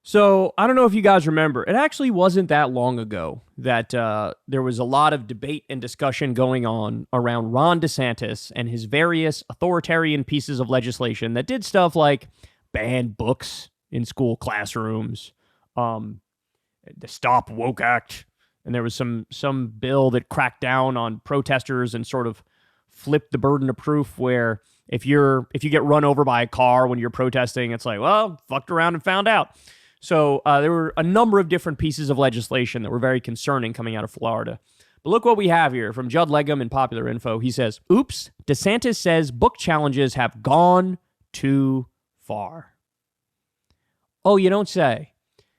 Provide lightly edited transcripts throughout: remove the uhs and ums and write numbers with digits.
So I don't know if you guys remember, it actually wasn't that long ago that there was a lot of debate and discussion going on around Ron DeSantis and his various authoritarian pieces of legislation that did stuff like ban books in school classrooms, the Stop Woke Act, and there was some bill that cracked down on protesters and sort of flipped the burden of proof where if you get run over by a car when you're protesting, it's like, well, fucked around and found out. So there were a number of different pieces of legislation that were very concerning coming out of Florida. But look what we have here from Judd Legum in Popular Info. He says, oops, DeSantis says book challenges have gone too far. Oh, you don't say.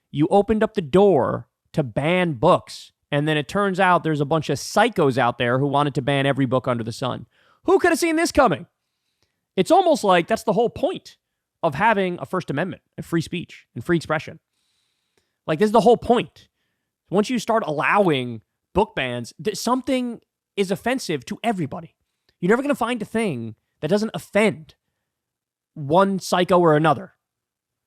You opened up the door to ban books, and then it turns out there's a bunch of psychos out there who wanted to ban every book under the sun. Who could have seen this coming? It's almost like that's the whole point of having a First Amendment and free speech and free expression. Like, this is the whole point. Once you start allowing book bans, something is offensive to everybody. You're never going to find a thing that doesn't offend one psycho or another.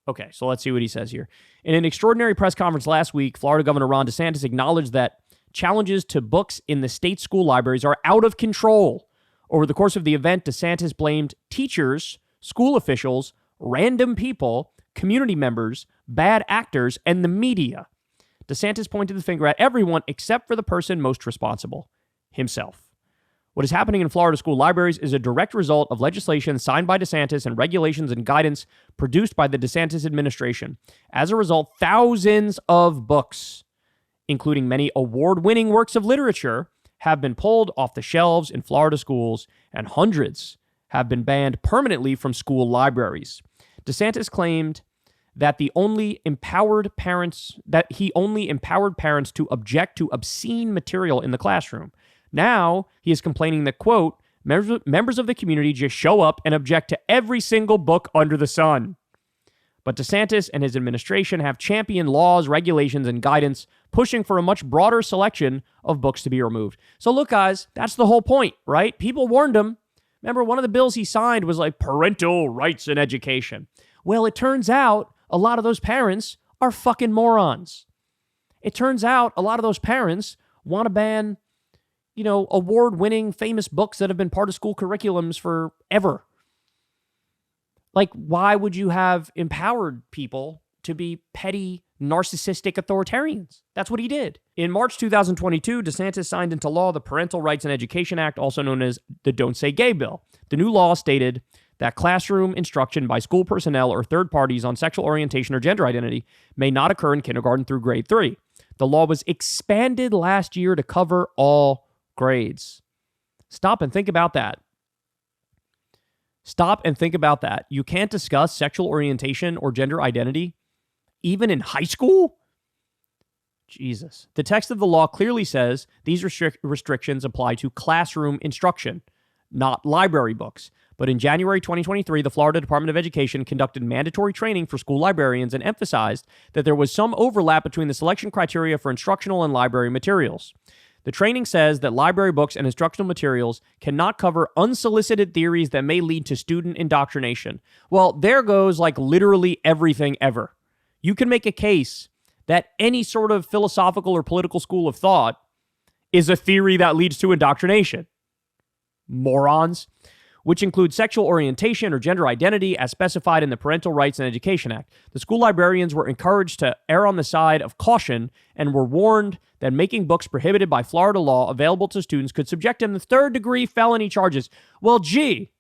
Okay, so let's see what he says here. In an extraordinary press conference last week, Florida Governor Ron DeSantis acknowledged that challenges to books in the state school libraries are out of control. Over the course of the event, DeSantis blamed teachers, school officials, random people, community members, bad actors, and the media. DeSantis pointed the finger at everyone except for the person most responsible, himself. What is happening in Florida school libraries is a direct result of legislation signed by DeSantis and regulations and guidance produced by the DeSantis administration. As a result, thousands of books, including many award-winning works of literature, have been pulled off the shelves in Florida schools, and hundreds have been banned permanently from school libraries. DeSantis claimed that he only empowered parents to object to obscene material in the classroom. Now he is complaining that, quote, members of the community just show up and object to every single book under the sun. But DeSantis and his administration have championed laws, regulations, and guidance, pushing for a much broader selection of books to be removed. So look, guys, that's the whole point, right? People warned him. Remember, one of the bills he signed was like parental rights in education. Well, it turns out a lot of those parents are fucking morons. It turns out a lot of those parents want to ban, award-winning famous books that have been part of school curriculums forever. Like, why would you have empowered people to be petty, narcissistic authoritarians? That's what he did. In March 2022, DeSantis signed into law the Parental Rights in Education Act, also known as the Don't Say Gay bill. The new law stated that classroom instruction by school personnel or third parties on sexual orientation or gender identity may not occur in kindergarten through grade 3. The law was expanded last year to cover all grades. Stop and think about that. Stop and think about that. You can't discuss sexual orientation or gender identity even in high school? Jesus. The text of the law clearly says these restrictions apply to classroom instruction, not library books. But in January 2023, the Florida Department of Education conducted mandatory training for school librarians and emphasized that there was some overlap between the selection criteria for instructional and library materials. The training says that library books and instructional materials cannot cover unsolicited theories that may lead to student indoctrination. Well, there goes like literally everything ever. You can make a case that any sort of philosophical or political school of thought is a theory that leads to indoctrination. Morons. Which include sexual orientation or gender identity as specified in the Parental Rights and Education Act. The school librarians were encouraged to err on the side of caution and were warned that making books prohibited by Florida law available to students could subject them to third-degree felony charges. Well, gee,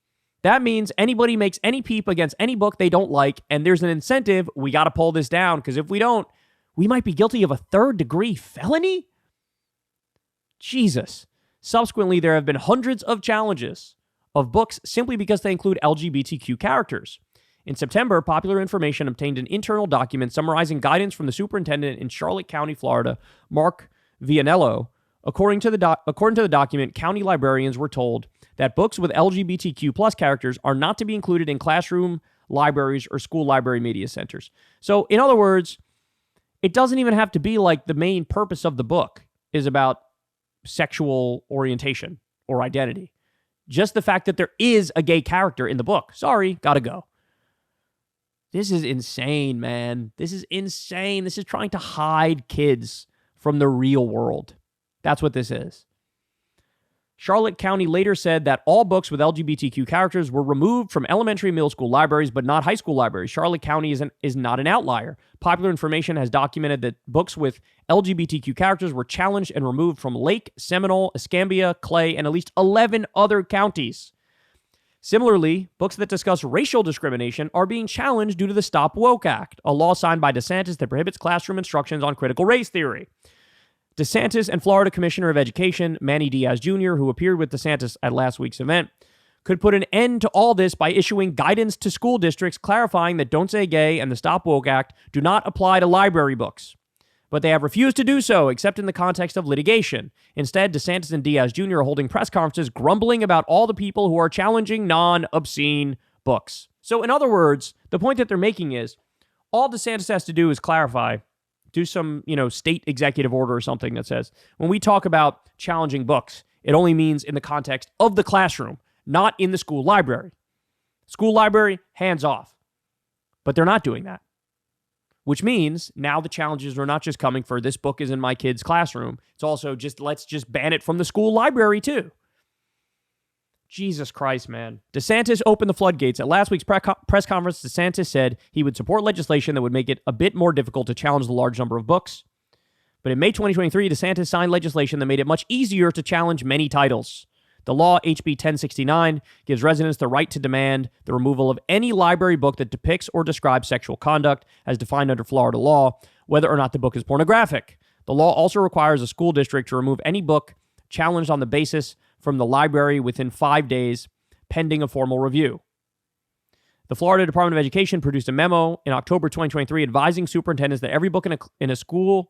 that means anybody makes any peep against any book they don't like, and there's an incentive, we got to pull this down, because if we don't, we might be guilty of a third-degree felony? Jesus. Subsequently, there have been hundreds of challenges of books simply because they include LGBTQ characters. In September, Popular Information obtained an internal document summarizing guidance from the superintendent in Charlotte County, Florida, Mark Vianello. According to the document, county librarians were told that books with LGBTQ plus characters are not to be included in classroom libraries or school library media centers. So, in other words, it doesn't even have to be like the main purpose of the book is about sexual orientation or identity. Just the fact that there is a gay character in the book. Sorry, gotta go. This is insane, man. This is insane. This is trying to hide kids from the real world. That's what this is. Charlotte County later said that all books with LGBTQ characters were removed from elementary and middle school libraries, but not high school libraries. Charlotte County is not an outlier. Popular Information has documented that books with LGBTQ characters were challenged and removed from Lake, Seminole, Escambia, Clay, and at least 11 other counties. Similarly, books that discuss racial discrimination are being challenged due to the Stop Woke Act, a law signed by DeSantis that prohibits classroom instructions on critical race theory. DeSantis and Florida Commissioner of Education, Manny Diaz Jr., who appeared with DeSantis at last week's event, could put an end to all this by issuing guidance to school districts clarifying that Don't Say Gay and the Stop Woke Act do not apply to library books. But they have refused to do so, except in the context of litigation. Instead, DeSantis and Diaz Jr. are holding press conferences grumbling about all the people who are challenging non-obscene books. So in other words, the point that they're making is all DeSantis has to do is clarify, do some, state executive order or something that says, when we talk about challenging books, it only means in the context of the classroom, not in the school library. School library, hands off. But they're not doing that. Which means now the challenges are not just coming for this book is in my kid's classroom. It's also let's just ban it from the school library too. Jesus Christ, man. DeSantis opened the floodgates. At last week's press conference, DeSantis said he would support legislation that would make it a bit more difficult to challenge the large number of books. But in May 2023, DeSantis signed legislation that made it much easier to challenge many titles. The law, HB 1069, gives residents the right to demand the removal of any library book that depicts or describes sexual conduct as defined under Florida law, whether or not the book is pornographic. The law also requires a school district to remove any book challenged on the basis from the library within 5 days, pending a formal review. The Florida Department of Education produced a memo in October 2023 advising superintendents that every book in school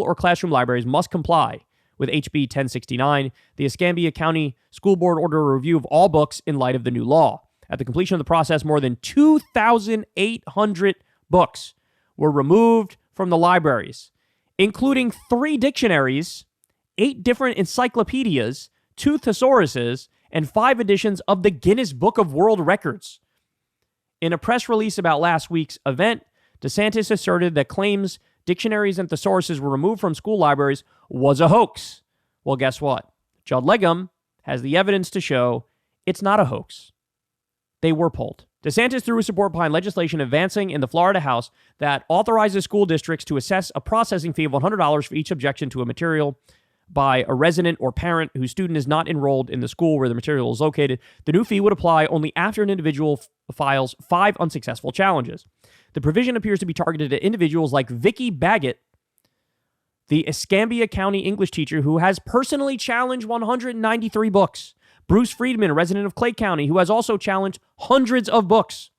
or classroom libraries must comply with HB 1069, the Escambia County School Board ordered a review of all books in light of the new law. At the completion of the process, more than 2,800 books were removed from the libraries, including 3 dictionaries, 8 different encyclopedias, 2 thesauruses, and 5 editions of the Guinness Book of World Records. In a press release about last week's event, DeSantis asserted that claims dictionaries and thesauruses were removed from school libraries was a hoax. Well, guess what? Judd Legum has the evidence to show it's not a hoax. They were pulled. DeSantis threw his support behind legislation advancing in the Florida House that authorizes school districts to assess a processing fee of $100 for each objection to a material by a resident or parent whose student is not enrolled in the school where the material is located. The new fee would apply only after an individual files 5 unsuccessful challenges. The provision appears to be targeted at individuals like Vicky Baggett, the Escambia County English teacher who has personally challenged 193 books. Bruce Friedman, a resident of Clay County, who has also challenged hundreds of books.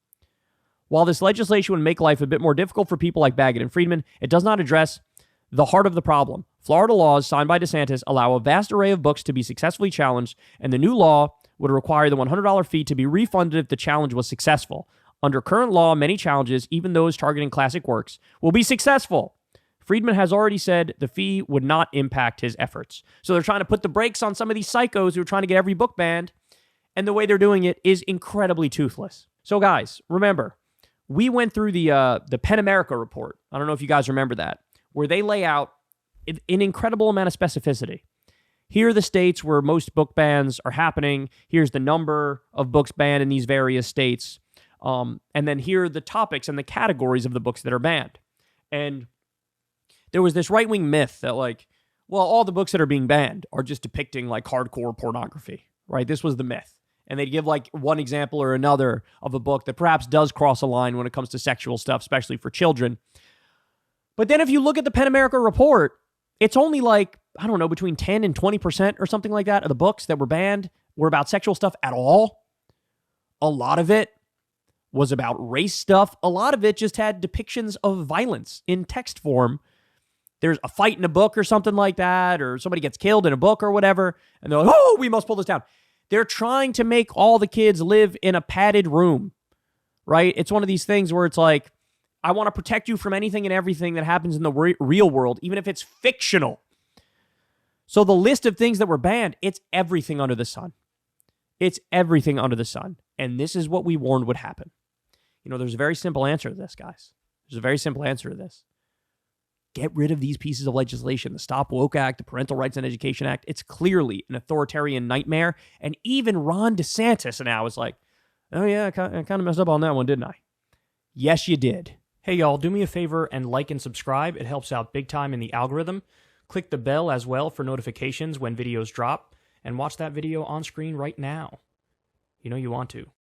While this legislation would make life a bit more difficult for people like Baggett and Friedman, it does not address the heart of the problem. Florida laws signed by DeSantis allow a vast array of books to be successfully challenged, and the new law would require the $100 fee to be refunded if the challenge was successful. Under current law, many challenges, even those targeting classic works, will be successful. Friedman has already said the fee would not impact his efforts. So they're trying to put the brakes on some of these psychos who are trying to get every book banned, and the way they're doing it is incredibly toothless. So guys, remember, we went through the PEN America report. I don't know if you guys remember that, where they lay out an incredible amount of specificity. Here are the states where most book bans are happening. Here's the number of books banned in these various states. And then here are the topics and the categories of the books that are banned. And there was this right-wing myth that all the books that are being banned are just depicting hardcore pornography, right? This was the myth. And they'd give one example or another of a book that perhaps does cross a line when it comes to sexual stuff, especially for children. But then if you look at the PEN America report, it's only between 10 and 20% or something like that of the books that were banned were about sexual stuff at all. A lot of it was about race stuff. A lot of it just had depictions of violence in text form. There's a fight in a book or something like that, or somebody gets killed in a book or whatever, and they're like, oh, we must pull this down. They're trying to make all the kids live in a padded room, right? It's one of these things where it's like, I want to protect you from anything and everything that happens in the real world, even if it's fictional. So the list of things that were banned, it's everything under the sun. It's everything under the sun. And this is what we warned would happen. There's a very simple answer to this, guys. There's a very simple answer to this. Get rid of these pieces of legislation, the Stop Woke Act, the Parental Rights and Education Act. It's clearly an authoritarian nightmare. And even Ron DeSantis now is like, oh yeah, I kind of messed up on that one, didn't I? Yes, you did. Hey, y'all, do me a favor and like and subscribe. It helps out big time in the algorithm. Click the bell as well for notifications when videos drop. And watch that video on screen right now. You know you want to.